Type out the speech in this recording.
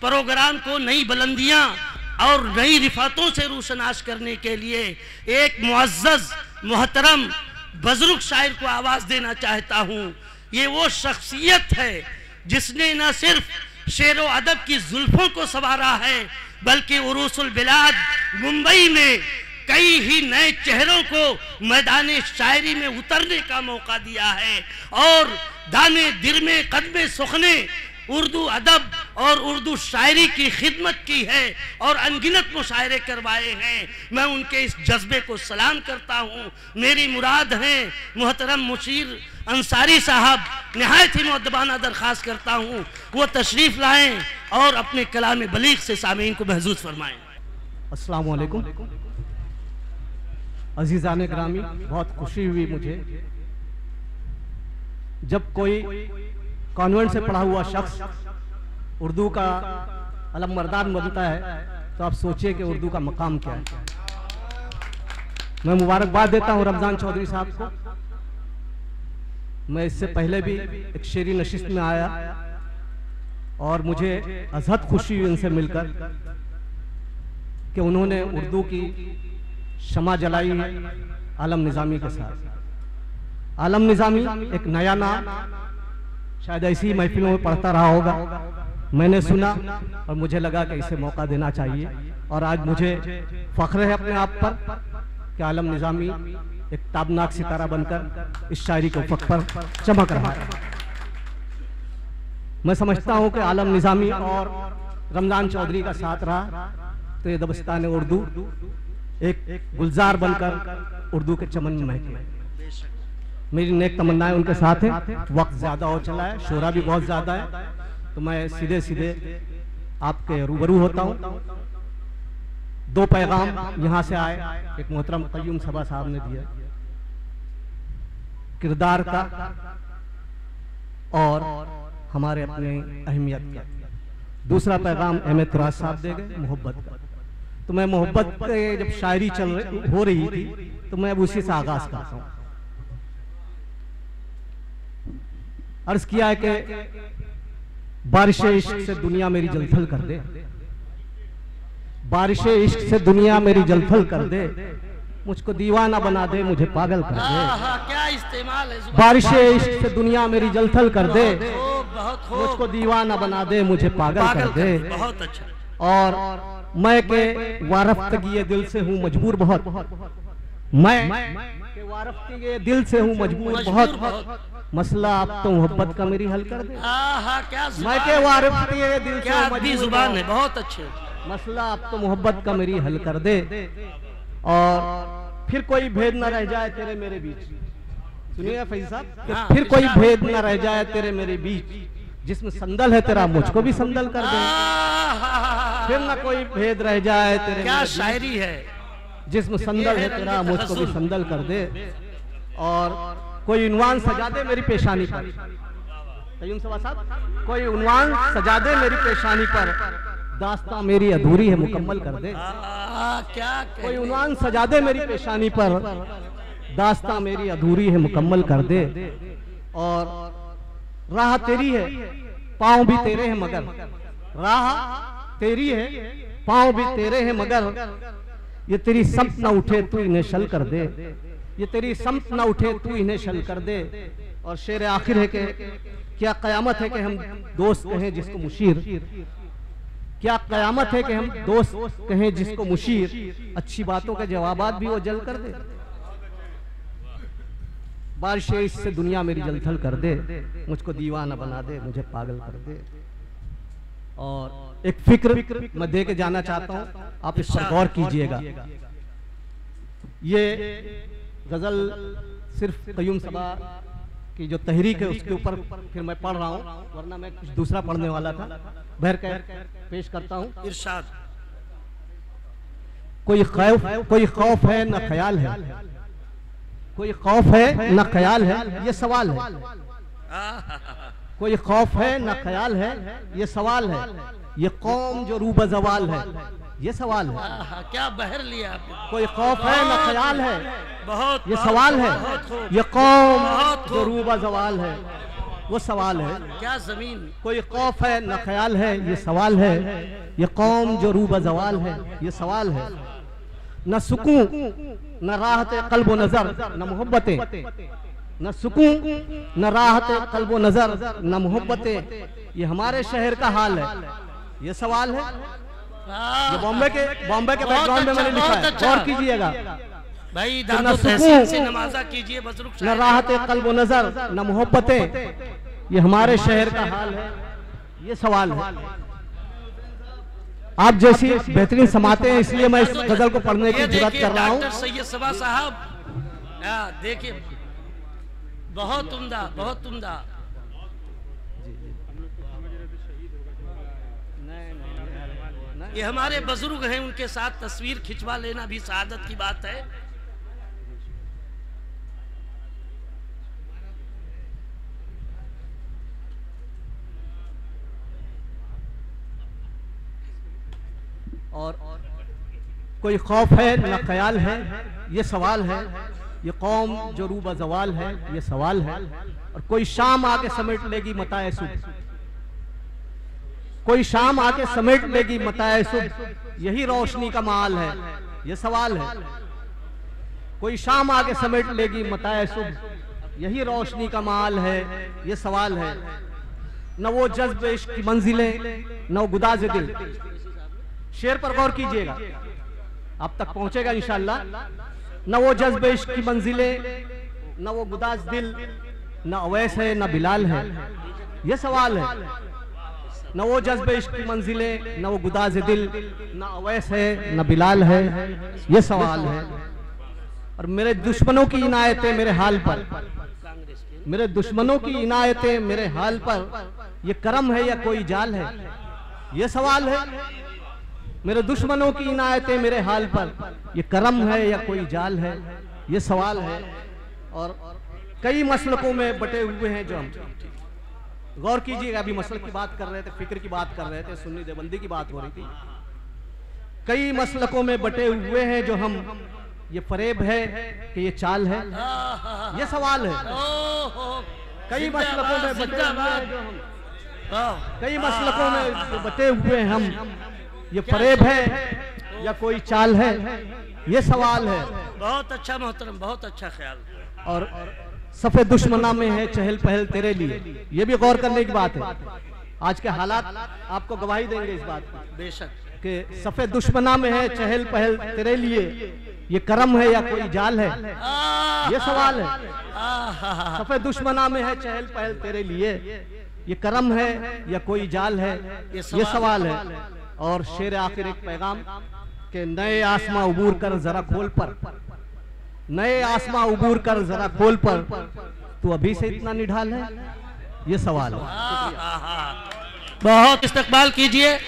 Programme को नई बुलंदियां और नई रिफातों से रोशनाश करने के लिए एक मुअज़्ज़ज़ मोहतरम बुज़ुर्ग शायर को आवाज़ देना चाहता हूँ। ये वो शख्सियत है जिसने न सिर्फ शेर व अदब की जुल्फों को संवारा है, बल्कि उरूसुल बिलाद मुंबई में कई ही नए चेहरों को मैदान शायरी में उतरने का मौका दिया है और दाने दिल में कदमे सुखने उर्दू अदब और उर्दू शायरी की खिदमत की है और अनगिनत मुशायरे करवाए हैं। मैं उनके इस जज्बे को सलाम करता हूँ। मेरी मुराद है मोहतरम मुशीर अंसारी साहब, निहायत ही मुअद्दबाना दरख्वास्त करता हूँ वो तशरीफ़ लाएं और अपने कलाम बलीग से सामीन को महजूज फरमाएं। अस्सलाम वालेकुम अजीज़ान ग्रामी, बहुत खुशी हुई मुझे जब कोई कॉन्वेंट से पढ़ा हुआ शख्स उर्दू का अलम मर्दान बनता है, तो आप सोचिए कि उर्दू का मकाम क्या है। मैं मुबारकबाद देता हूँ रमज़ान चौधरी साहब को। मैं इससे पहले भी एक शेरी नशिस्त में आया और मुझे अज़हद खुशी हुई उनसे मिलकर कि उन्होंने उर्दू की शमा जलाई है आलम निज़ामी के साथ। आलम निज़ामी एक नया नाम, शायद ऐसी महफिलों में पढ़ता रहा होगा, मैंने सुना और मुझे लगा कि इसे मौका देना चाहिए। और आज मुझे फख्र है अपने आप पर कि आलम निज़ामी एक ताबनाक सितारा बनकर इस शायरी के उफ़क़ पर चमक रहा है। मैं समझता हूँ कि आलम निज़ामी और रमज़ान चौधरी का साथ रहा तो ये दबस्तान उर्दू एक गुलजार बनकर उर्दू के चमन में महके। मेरी नेक तमन्नाएं उनके साथ है। वक्त ज्यादा हो चला है, शोरा भी बहुत ज्यादा है, तो मैं सीधे सीधे आपके रूबरू होता हूँ। दो पैगाम यहाँ से आए, एक मोहतरम क़य्यूम सबा साहब ने दिया किरदार का और हमारे अपने अहमियत का। दूसरा पैगाम अहमद तुराज साहब दे गए मोहब्बत का। तो मैं मोहब्बत के जब शायरी हो रही थी तो मैं अब उसी से आगाज करता हूँ। अर्ज किया है कि बारिश इश्क से दुनिया मेरी जलथल कर दे, बारिश इश्क से दुनिया मेरी जलथल कर दे, मुझको दीवाना बना दे, मुझे पागल कर दे। क्या इस्तेमाल है। बारिश इश्क से दुनिया मेरी जलथल कर दे, मुझको दीवाना बना दे, मुझे पागल कर दे। बहुत अच्छा। और मैं के वारफ्तगी दिल से हूँ मजबूर बहुत, मैं के वारफ्तगी दिल से हूँ मजबूर बहुत, मसला अब तो मोहब्बत का मेरी हल कर दे। क्या मैं के वारफ्तगी दिल से मजबूर जुबान है, बहुत अच्छे। मसला अब तो मोहब्बत का मेरी हल कर दे और फिर कोई भेद न रह जाए तेरे मेरे बीच। सुनिए फैज़ साहब, फिर कोई भेद न रह जाए तेरे मेरे बीच, जिसमें संदल है तेरा मुझको भी संदल कर दे। फिर न कोई भेद रह जाए तेरे, क्या शायरी है। जिसमें संदल है तेरा मुझको भी संदल कर दे। और कोई उन्वान सजा दे मेरी पेशानी पर, क़य्यूम सबा साहब, कोई उन्वान सजा दे मेरी पेशानी पर, दास्तां मेरी अधूरी है मुकम्मल कर दे। क्या कोई उन्वान सजा दे मेरी पेशानी पर, दास्तां मेरी अधूरी है मुकम्मल कर दे। और राह तेरी है पाँव भी तेरे हैं मगर, राह तेरी है पाँव भी तेरे हैं मगर, ये तेरी समत न उठे तू इन्हें शल कर दे, ये तेरी समत न उठे तू इन्हें शल कर दे। और शेर आखिर है कि क्या कयामत है कि हम दोस्त कहें जिसको मुशीर, क्या कयामत है कि हम दोस्त कहें जिसको मुशीर, अच्छी बातों के जवाबात भी वो जल कर दे। बारिश इससे दुनिया मेरी जलथल कर दे, मुझको दीवाना बना दे, मुझे पागल कर दे। और एक फिक्र मैं दे के जाना चाहता हूँ, आप इस पर गौर कीजिएगा। ये गजल सिर्फ क़य्यूम सबा की जो तहरीक है उसके ऊपर फिर मैं पढ़ रहा हूँ, वरना मैं कुछ दूसरा पढ़ने वाला था। बहरकैफ पेश करता हूँ। इरशाद। कोई खौफ है न ख्याल है, कोई खौफ है न ख्याल है, ये सवाल है। कोई खौफ है न ख्याल है, ये सवाल है। ये कौम जो रूब ज़वाल है, ये सवाल है। क्या बहर लिया आपने। कोई खौफ है न ख्याल है, बहुत ये सवाल है। ये कौम जो रूब ज़वाल है, वो सवाल है। क्या जमीन, कोई खौफ है न ख्याल है, ये सवाल है। ये कौम जो रूब जवाल है, ये सवाल है। न सुकून न राहत कल्ब नजर न मोहब्बतें, न सुकून न राहत कल्ब नजर न मोहब्बतें, ये हमारे शहर का हाल है, ये सवाल है। ये बॉम्बे के बैकग्राउंड में मैंने लिखा है, गौर कीजिएगा भाई। दादो तहसीन से नवाजा कीजिए बजरुग न राहत कल्ब नजर न मोहब्बतें, ये हमारे शहर का हाल है, ये सवाल है। आप जैसी बेहतरीन समाते हैं, इसलिए मैं इस गजल को पढ़ने की जुर्रत कर रहा हूँ। डॉक्टर सैयद सबा साहब देखिए, बहुत उम्दा, बहुत उम्दा। ये हमारे बुजुर्ग हैं, उनके साथ तस्वीर खिंचवा लेना भी सआदत की बात है। और कोई खौफ है न ख्याल है, ये सवाल है। ये कौम जो रूबा जवाल है, ये सवाल है। और कोई शाम आके समेट लेगी मताए सुबह, कोई शाम आके समेट लेगी मताए सुबह, यही रोशनी का माल है, ये सवाल है। कोई शाम आके समेट लेगी मताए सुबह, यही रोशनी का माल है, ये सवाल है। न वो जज्ब इश्क की मंजिलें, न वो गुदाज़ दिल। शेर पर गौर कीजिएगा, आप तक पहुंचेगा इंशाअल्लाह। न वो जज्ब इश्क की मंजिलें, न वो गुदाज़ दिल, न अवैस है न बिलाल है, ये सवाल है। न वो जज्ब इश्क की मंजिलें, न वो गुदाज़ दिल, न अवैस है न बिलाल है, ये सवाल है। और मेरे दुश्मनों की इनायतें मेरे हाल पर, मेरे दुश्मनों की इनायतें मेरे हाल पर, ये करम है या कोई जाल है, ये सवाल है। मेरे दुश्मनों की इनायतें मेरे हाल पर, ये करम है या कोई जाल है, ये सवाल है। और कई मसलकों में बटे हुए हैं जो हम, गौर कीजिएगा, अभी मसलक की बात कर रहे थे, फिक्र की बात कर रहे थे, सुन्नी देवबंदी की बात हो रही थी। कई मसलकों में बटे हुए हैं जो हम, ये फरेब है कि ये चाल है, ये सवाल है। कई मसलकों में बटे हुए हैं जो हम, कई मसलकों में बटे हुए हम, ये फरेब है या कोई चाल है, ये सवाल है। बहुत अच्छा मोहतरम, बहुत अच्छा ख्याल। और सफ़े दुश्मना में है चहल पहल तेरे लिए, ये भी गौर करने की बात है। आज के हालात आपको गवाही देंगे इस बात की, बेशक, कि सफ़े दुश्मना में है चहल पहल तेरे लिए, ये करम है या कोई जाल है, ये सवाल है। सफ़े दुश्मना में है चहल पहल तेरे लिए, ये करम है या कोई जाल है, ये सवाल है। और शेर आखिर एक पैगाम के नए आसमां उबूर कर जरा खोल पर, नए आसमां उबूर कर जरा खोल पर, तू अभी से इतना निढाल है, ये सवाल है। बहुत इस्तकबाल कीजिए।